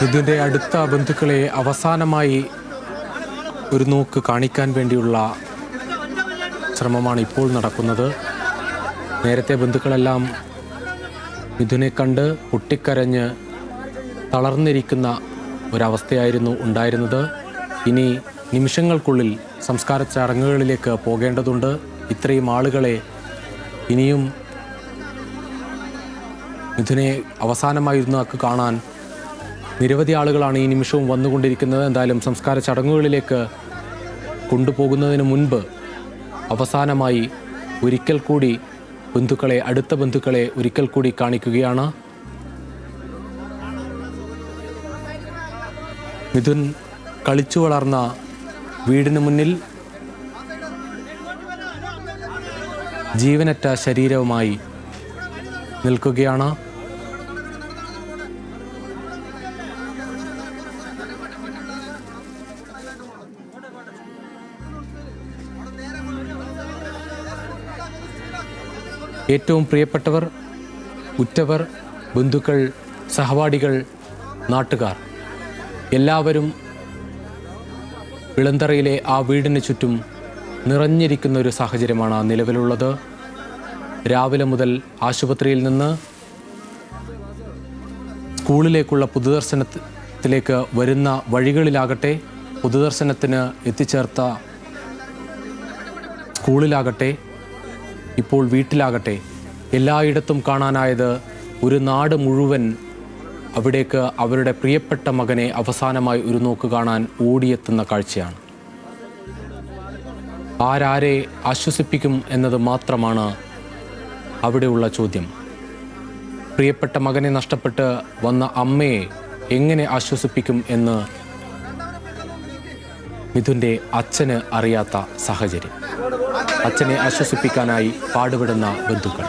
ഇതിൻ്റെ അടുത്ത ബന്ധുക്കളെ അവസാനമായി ഒരു നോക്ക് കാണിക്കാൻ വേണ്ടിയുള്ള ശ്രമമാണ് ഇപ്പോൾ നടക്കുന്നത്. നേരത്തെ ബന്ധുക്കളെല്ലാം മിഥുനെ കണ്ട് പൊട്ടിക്കരഞ്ഞ് തളർന്നിരിക്കുന്ന ഒരവസ്ഥയായിരുന്നു ഉണ്ടായിരുന്നത്. ഇനി നിമിഷങ്ങൾക്കുള്ളിൽ സംസ്കാര ചടങ്ങുകളിലേക്ക് പോകേണ്ടതുണ്ട്. ഇത്രയും ആളുകളെ ഇനിയും മിഥുനെ അവസാനമായിരുന്നു കാണാൻ നിരവധി ആളുകളാണ് ഈ നിമിഷവും വന്നുകൊണ്ടിരിക്കുന്നത്. എന്തായാലും സംസ്കാര ചടങ്ങുകളിലേക്ക് കൊണ്ടുപോകുന്നതിന് മുൻപ് അവസാനമായി ഒരിക്കൽ കൂടി അടുത്ത ബന്ധുക്കളെ ഒരിക്കൽ കൂടി കാണിക്കുകയാണ്. മിഥുൻ കളിച്ചു വളർന്ന വീടിന് മുന്നിൽ ജീവനറ്റ ശരീരവുമായി നിൽക്കുകയാണ്. ഏറ്റവും പ്രിയപ്പെട്ടവർ, ഉറ്റവർ, ബന്ധുക്കൾ, സഹപാഠികൾ, നാട്ടുകാർ എല്ലാവരും ഇളന്തറയിലെ ആ വീടിന് ചുറ്റും നിറഞ്ഞിരിക്കുന്ന ഒരു സാഹചര്യമാണ് നിലവിലുള്ളത്. രാവിലെ മുതൽ ആശുപത്രിയിൽ നിന്ന് സ്കൂളിലേക്കുള്ള പൊതുദർശനത്തിലേക്ക് വരുന്ന വഴികളിലാകട്ടെ, പൊതുദർശനത്തിന് എത്തിച്ചേർത്ത സ്കൂളിലാകട്ടെ, ഇപ്പോൾ വീട്ടിലാകട്ടെ, എല്ലായിടത്തും കാണാനായത് ഒരു നാട് മുഴുവൻ അവിടേക്ക് അവരുടെ പ്രിയപ്പെട്ട മകനെ അവസാനമായി ഒരു നോക്ക് കാണാൻ ഓടിയെത്തുന്ന കാഴ്ചയാണ്. ആരാരെ ആശ്വസിപ്പിക്കും എന്നത് മാത്രമാണ് അവിടെയുള്ള ചോദ്യം. പ്രിയപ്പെട്ട മകനെ നഷ്ടപ്പെട്ട് വന്ന അമ്മയെ എങ്ങനെ ആശ്വസിപ്പിക്കും എന്ന് മിഥുൻ്റെ അച്ഛന് അറിയാത്ത സാഹചര്യം. അച്ഛനെ ആശ്വസിപ്പിക്കാനായി പാടുപെടുന്ന ബന്ധുക്കൾ.